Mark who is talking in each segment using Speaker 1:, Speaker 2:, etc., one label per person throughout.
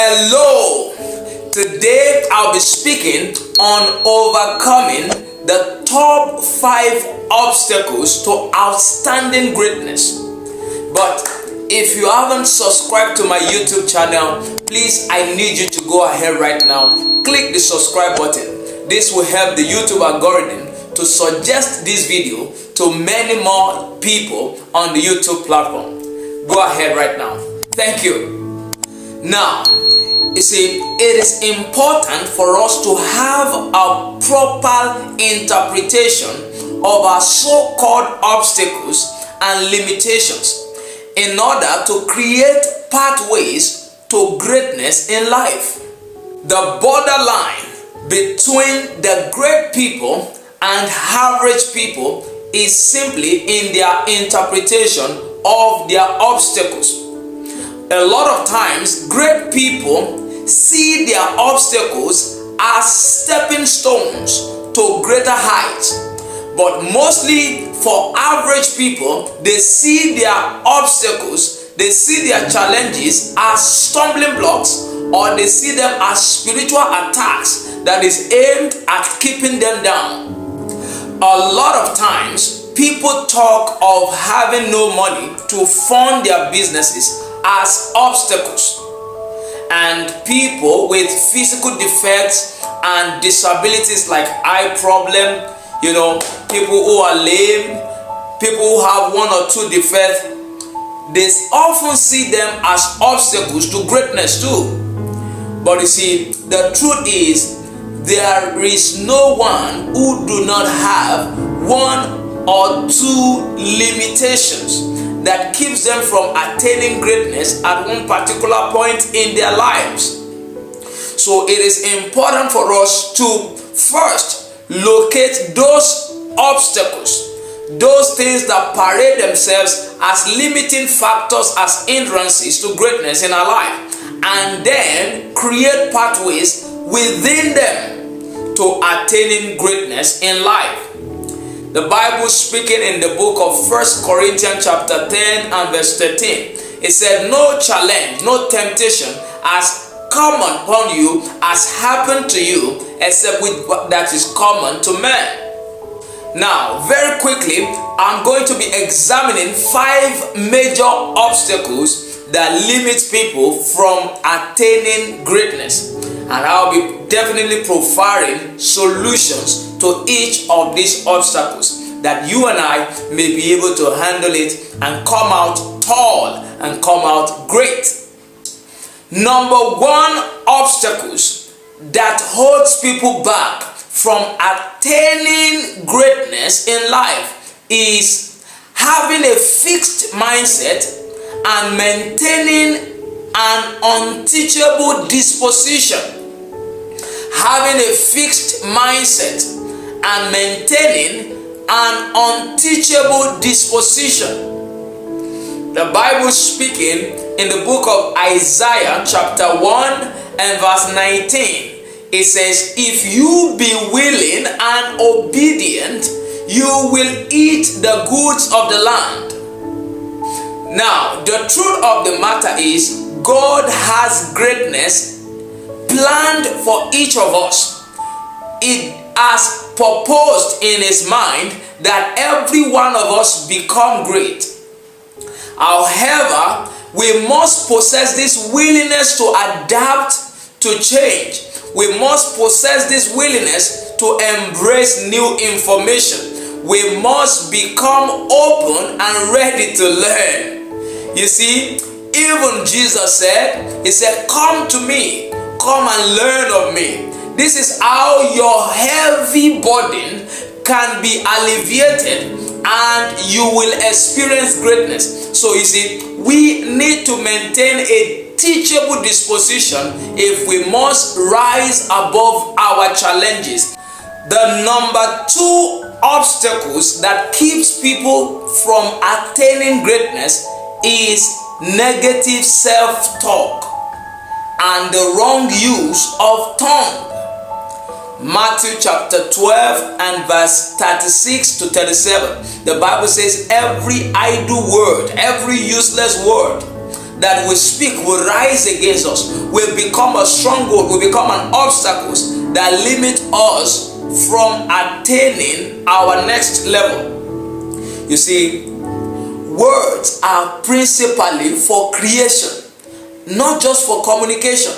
Speaker 1: Hello! Today I'll be speaking on overcoming the top 5 obstacles to outstanding greatness. But if you haven't subscribed to my YouTube channel, please, I need you to go ahead right now. Click the subscribe button. This will help the YouTube algorithm to suggest this video to many more people on the YouTube platform. Go ahead right now. Thank you. Now, you see, it is important for us to have a proper interpretation of our so-called obstacles and limitations in order to create pathways to greatness in life. The borderline between the great people and average people is simply in their interpretation of their obstacles. A lot of times, great people see their obstacles as stepping stones to greater heights. But mostly for average people, they see their obstacles, they see their challenges as stumbling blocks, or they see them as spiritual attacks that is aimed at keeping them down. A lot of times, people talk of having no money to fund their businesses as obstacles, and people with physical defects and disabilities like eye problem, people who are lame, people who have 1 or 2 defects, they often see them as obstacles to greatness too. But you see, the truth is, there is no one who do not have 1 or 2 limitations that keeps them from attaining greatness at one particular point in their lives. So it is important for us to first locate those obstacles, those things that parade themselves as limiting factors, as hindrances to greatness in our life, and then create pathways within them to attaining greatness in life. The Bible, speaking in the book of 1 Corinthians chapter 10 and verse 13, it said, "No challenge, no temptation has come upon you as happened to you, except with what that is common to men." Now, very quickly, I'm going to be examining 5 major obstacles that limit people from attaining greatness. And I'll be definitely providing solutions to each of these obstacles, that you and I may be able to handle it and come out tall and come out great. Number 1 obstacles that holds people back from attaining greatness in life is having a fixed mindset and maintaining an unteachable disposition. Having a fixed mindset and maintaining an unteachable disposition. The Bible, speaking in the book of Isaiah chapter 1 and verse 19, it says, "If you be willing and obedient, you will eat the goods of the land." Now, the truth of the matter is, God has greatness planned for each of us. It has purposed in His mind that every one of us become great. However, we must possess this willingness to adapt to change. We must possess this willingness to embrace new information. We must become open and ready to learn. You see, even Jesus said, He said, "Come to me, come and learn of me." This is how your heavy burden can be alleviated and you will experience greatness. So you see, we need to maintain a teachable disposition if we must rise above our challenges. The number 2 obstacles that keeps people from attaining greatness is negative self-talk and the wrong use of tongue. Matthew chapter 12 and verse 36 to 37. The Bible says, "Every idle word, every useless word that we speak will rise against us, will become a stronghold, will become an obstacle that limit us from attaining our next level. You see, words are principally for creation, not just for communication.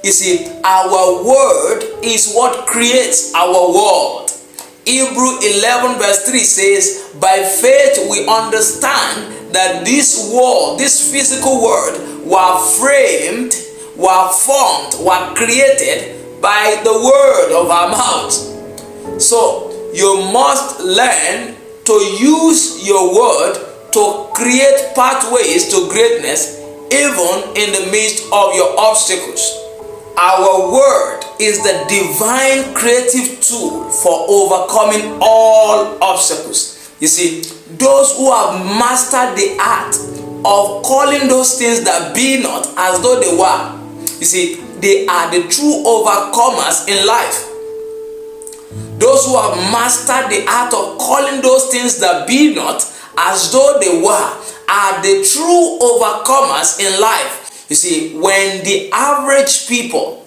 Speaker 1: You see, our word is what creates our world. Hebrew 11 verse 3 says, by faith we understand that this world, this physical world, were framed, were formed, were created by the word of our mouth. So you must learn to use your word to create pathways to greatness, even in the midst of your obstacles. Our word is the divine creative tool for overcoming all obstacles. You see, those who have mastered the art of calling those things that be not as though they were, you see, they are the true overcomers in life. Those who have mastered the art of calling those things that be not as though they were are the true overcomers in life. You see, when the average people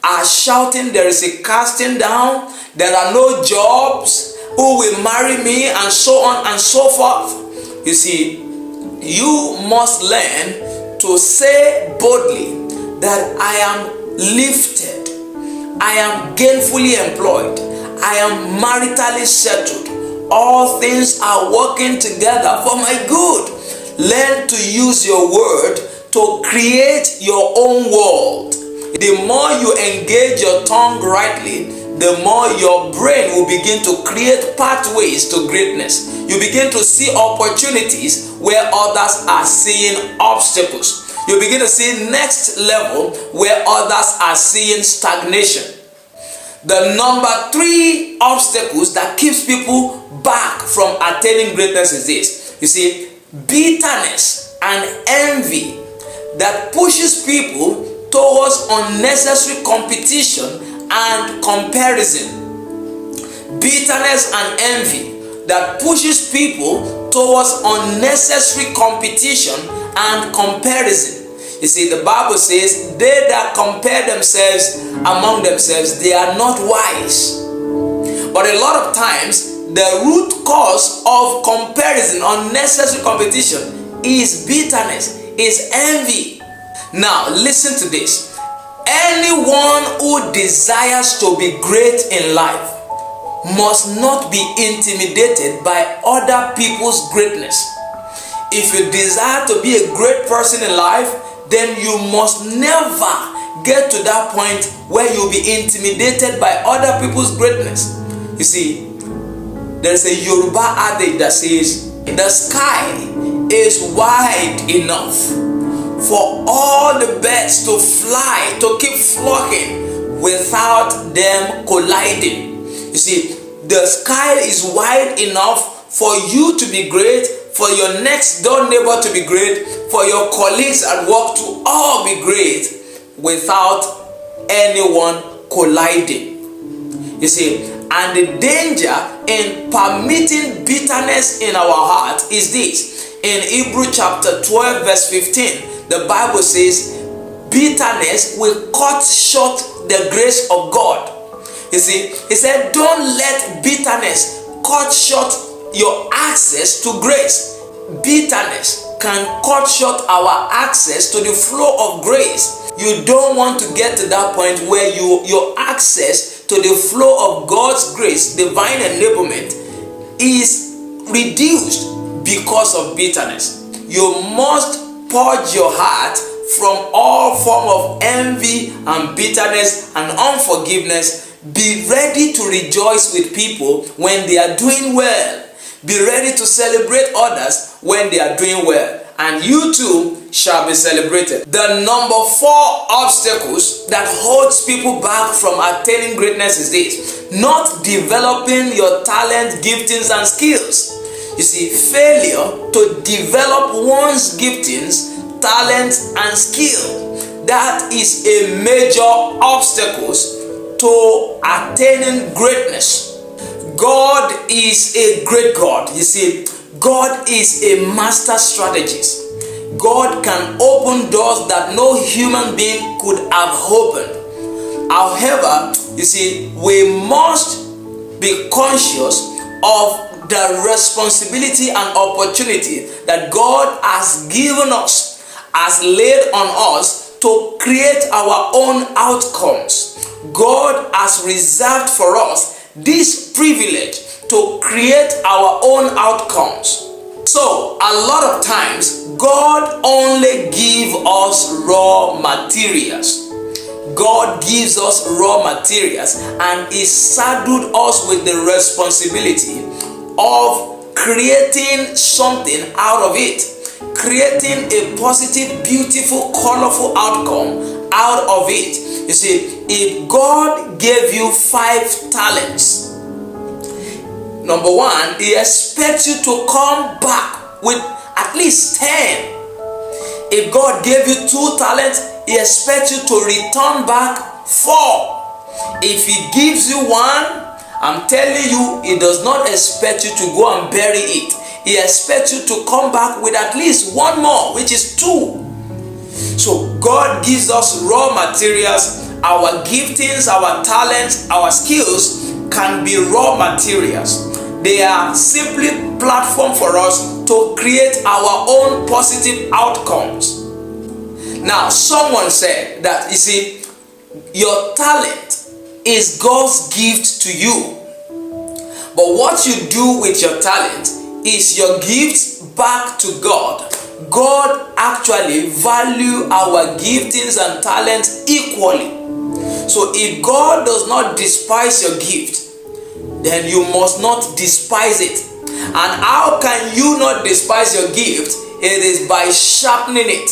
Speaker 1: are shouting there is a casting down, there are no jobs, who will marry me, and so on and so forth, you see, you must learn to say boldly that I am lifted, I am gainfully employed, I am maritally settled, all things are working together for my good. Learn to use your word to create your own world. The more you engage your tongue rightly, the more your brain will begin to create pathways to greatness. You begin to see opportunities where others are seeing obstacles. You begin to see next level where others are seeing stagnation. The number 3 obstacles that keeps people back from attaining greatness is this. You see, bitterness and envy that pushes people towards unnecessary competition and comparison. Bitterness and envy that pushes people towards unnecessary competition and comparison. You see, the Bible says, they that compare themselves among themselves, they are not wise. But a lot of times, the root cause of comparison, unnecessary competition, is bitterness, is envy. Now, listen to this. Anyone who desires to be great in life must not be intimidated by other people's greatness. If you desire to be a great person in life, then you must never get to that point where you'll be intimidated by other people's greatness. You see, there's a Yoruba adage that says, the sky is wide enough for all the birds to fly, to keep flocking without them colliding. You see, the sky is wide enough for you to be great, for your next door neighbor to be great, for your colleagues at work to all be great without anyone colliding. You see, and the danger in permitting bitterness in our heart is this. In Hebrew chapter 12 verse 15, the Bible says, bitterness will cut short the grace of God. You see, he said, don't let bitterness cut short your access to grace. Bitterness can cut short our access to the flow of grace. You don't want to get to that point where your access to the flow of God's grace, divine enablement, is reduced because of bitterness. You must purge your heart from all form of envy and bitterness and unforgiveness. Be ready to rejoice with people when they are doing well. Be ready to celebrate others when they are doing well, and you too shall be celebrated. The number 4 obstacles that holds people back from attaining greatness is this: not developing your talent, giftings, and skills. You see, failure to develop one's giftings, talents, and skill, that is a major obstacle to attaining greatness. God is a great God. You see, God is a master strategist. God can open doors that no human being could have opened. However, you see, we must be conscious of the responsibility and opportunity that God has given us, has laid on us to create our own outcomes. God has reserved for us this privilege to create our own outcomes. So, a lot of times, God only gives us raw materials. God gives us raw materials and He saddled us with the responsibility of creating something out of it, creating a positive, beautiful, colorful outcome out of it. You see, if God gave you 5 talents, number one, He expects you to come back with at least 10. If God gave you 2 talents, He expects you to return back 4. If He gives you 1, I'm telling you, He does not expect you to go and bury it. He expects you to come back with at least 1 more, which is 2. So God gives us raw materials. Our giftings, our talents, our skills can be raw materials. They are simply platform for us to create our own positive outcomes. Now, someone said that, you see, your talent is God's gift to you. But what you do with your talent is your gift back to God. God actually values our giftings and talents equally. So if God does not despise your gift, then you must not despise it. And how can you not despise your gift? It is by sharpening it.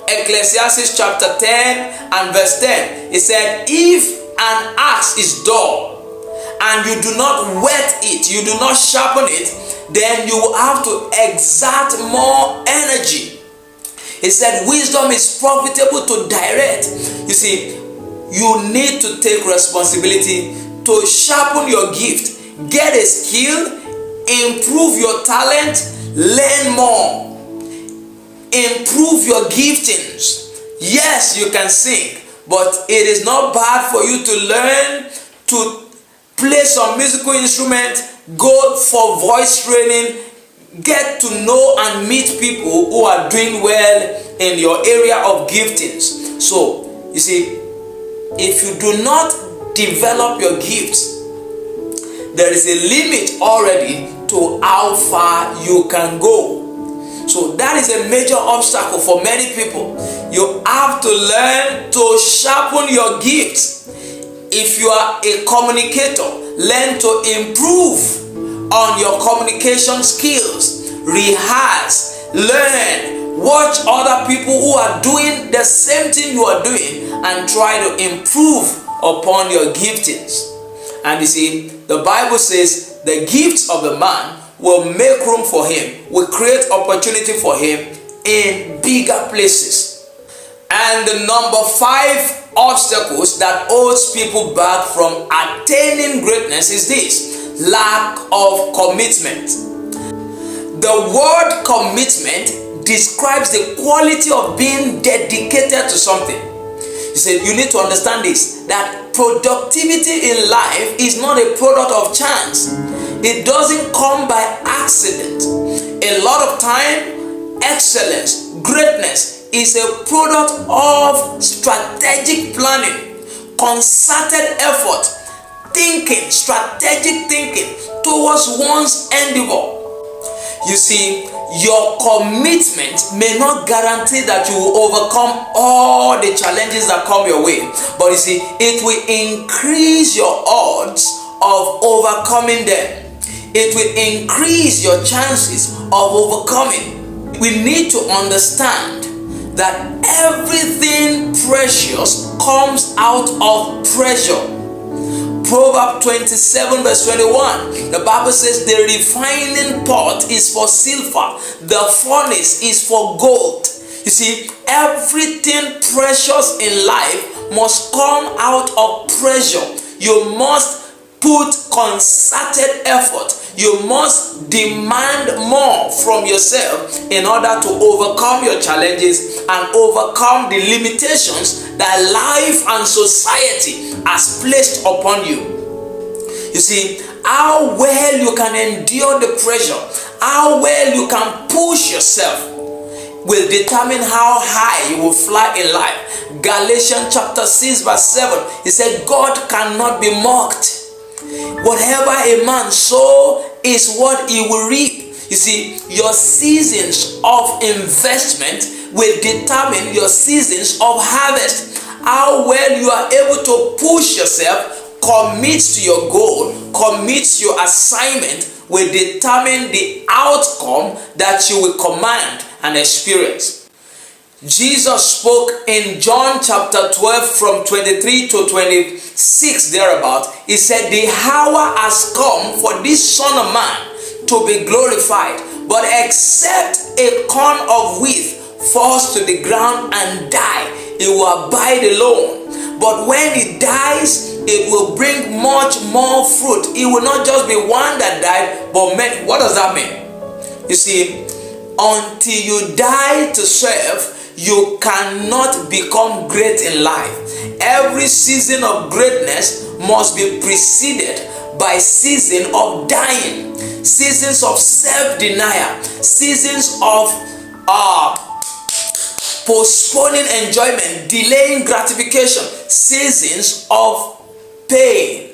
Speaker 1: Ecclesiastes chapter 10 and verse 10, it said, if an axe is dull and you do not whet it, you do not sharpen it, then you will have to exert more energy. He said wisdom is profitable to direct. You see, you need to take responsibility to sharpen your gift. Get a skill, improve your talent, learn more. Improve your giftings. Yes, you can sing, but it is not bad for you to learn to play some musical instrument, go for voice training, get to know and meet people who are doing well in your area of giftings. So, you see, if you do not develop your gifts, there is a limit already to how far you can go. So that is a major obstacle for many people. You have to learn to sharpen your gifts. If you are a communicator, learn to improve on your communication skills. Rehearse, learn, watch other people who are doing the same thing you are doing and try to improve upon your giftings. And you see, the Bible says the gifts of the man will make room for him, will create opportunity for him in bigger places. And the number 5 obstacles that holds people back from attaining greatness is this: lack of commitment. The word commitment describes the quality of being dedicated to something. You said you need to understand this, that productivity in life is not a product of chance. It doesn't come by accident. A lot of time, excellence, greatness is a product of strategic planning, concerted effort, thinking, strategic thinking towards one's endeavor. You see, your commitment may not guarantee that you will overcome all the challenges that come your way, but you see, it will increase your odds of overcoming them. It will increase your chances of overcoming. We need to understand that everything precious comes out of pressure. Proverbs 27 verse 21, the Bible says the refining pot is for silver, the furnace is for gold. You see, everything precious in life must come out of pressure. You must put concerted effort. You must demand more from yourself in order to overcome your challenges and overcome the limitations that life and society has placed upon you. You see, how well you can endure the pressure, how well you can push yourself will determine how high you will fly in life. Galatians chapter 6 verse 7, he said, God cannot be mocked. Whatever a man sows is what he will reap. You see, your seasons of investment will determine your seasons of harvest. How well you are able to push yourself, commit to your goal, commit to your assignment will determine the outcome that you will command and experience. Jesus spoke in John chapter 12 from 23 to 26 thereabout. He said, the hour has come for this Son of Man to be glorified. But except a corn of wheat falls to the ground and die, it will abide alone. But when it dies, it will bring much more fruit. It will not just be one that died, but many. What does that mean? You see, until you die to serve, you cannot become great in life. Every season of greatness must be preceded by season of dying, seasons of self-denial, seasons of postponing enjoyment, delaying gratification, seasons of pain.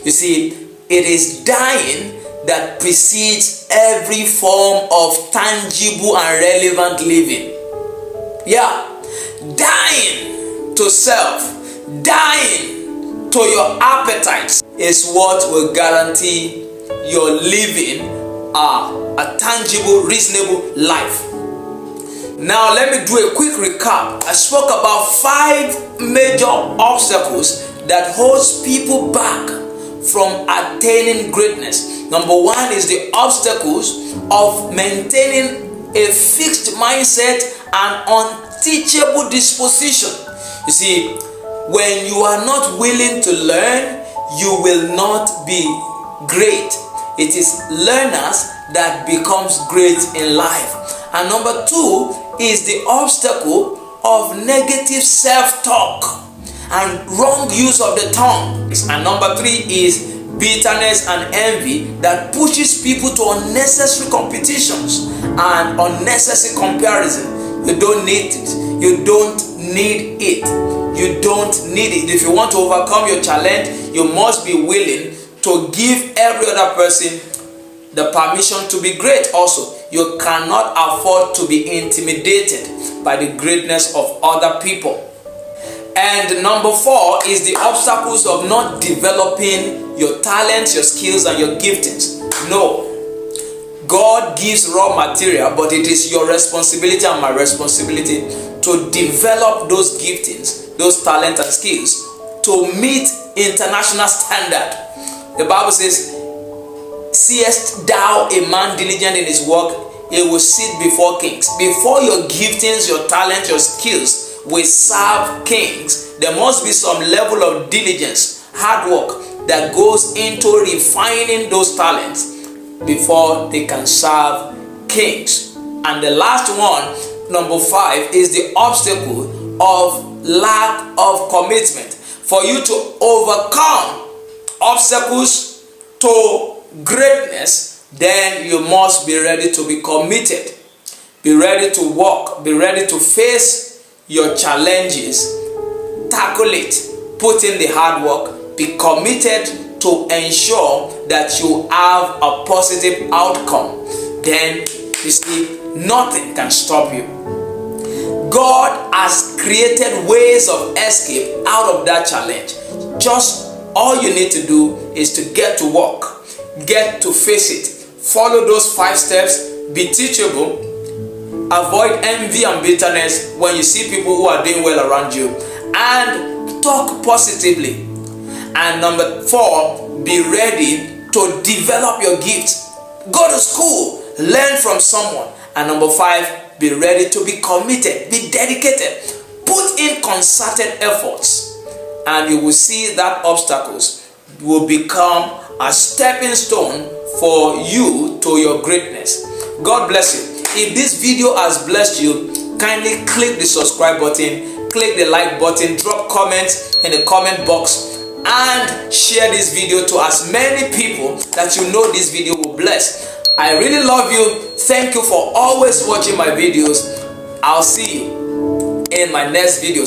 Speaker 1: You see, it is dying that precedes every form of tangible and relevant living. Yeah, dying to self, dying to your appetites is what will guarantee your living a tangible, reasonable life. Now let me do a quick recap. I spoke about 5 major obstacles that holds people back from attaining greatness. Number 1 is the obstacles of maintaining a fixed mindset and unteachable disposition. You see, when you are not willing to learn, you will not be great. It is learners that becomes great in life. And number 2 is the obstacle of negative self-talk and wrong use of the tongue. And number 3 is bitterness and envy that pushes people to unnecessary competitions and unnecessary comparison. You don't need it. You don't need it. You don't need it. If you want to overcome your challenge, you must be willing to give every other person the permission to be great also. You cannot afford to be intimidated by the greatness of other people. And number 4 is the obstacles of not developing your talents, your skills, and your giftings. No. God gives raw material, but it is your responsibility and my responsibility to develop those giftings, those talents and skills to meet international standard. The Bible says, seest thou a man diligent in his work, he will sit before kings. Before your giftings, your talent, your skills will serve kings, there must be some level of diligence, hard work that goes into refining those talents before they can serve kings. And the last one, number 5, is the obstacle of lack of commitment. For you to overcome obstacles to greatness, then you must be ready to be committed. Be ready to walk. Be ready to face your challenges. Tackle it. Put in the hard work. Be committed to ensure that you have a positive outcome. Then, you see, nothing can stop you. God has created ways of escape out of that challenge. Just all you need to do is to get to work. Get to face it. Follow those 5 steps. Be teachable. Avoid envy and bitterness when you see people who are doing well around you. And talk positively. And number 4, be ready to develop your gifts. Go to school. Learn from someone. And number 5, be ready to be committed. Be dedicated. Put in concerted efforts. And you will see that obstacles will become a stepping stone for you to your greatness. God bless you. If this video has blessed you, kindly click the subscribe button, click the like button, drop comments in the comment box, and share this video to as many people that you know this video will bless. I really love you. Thank you for always watching my videos. I'll see you in my next video.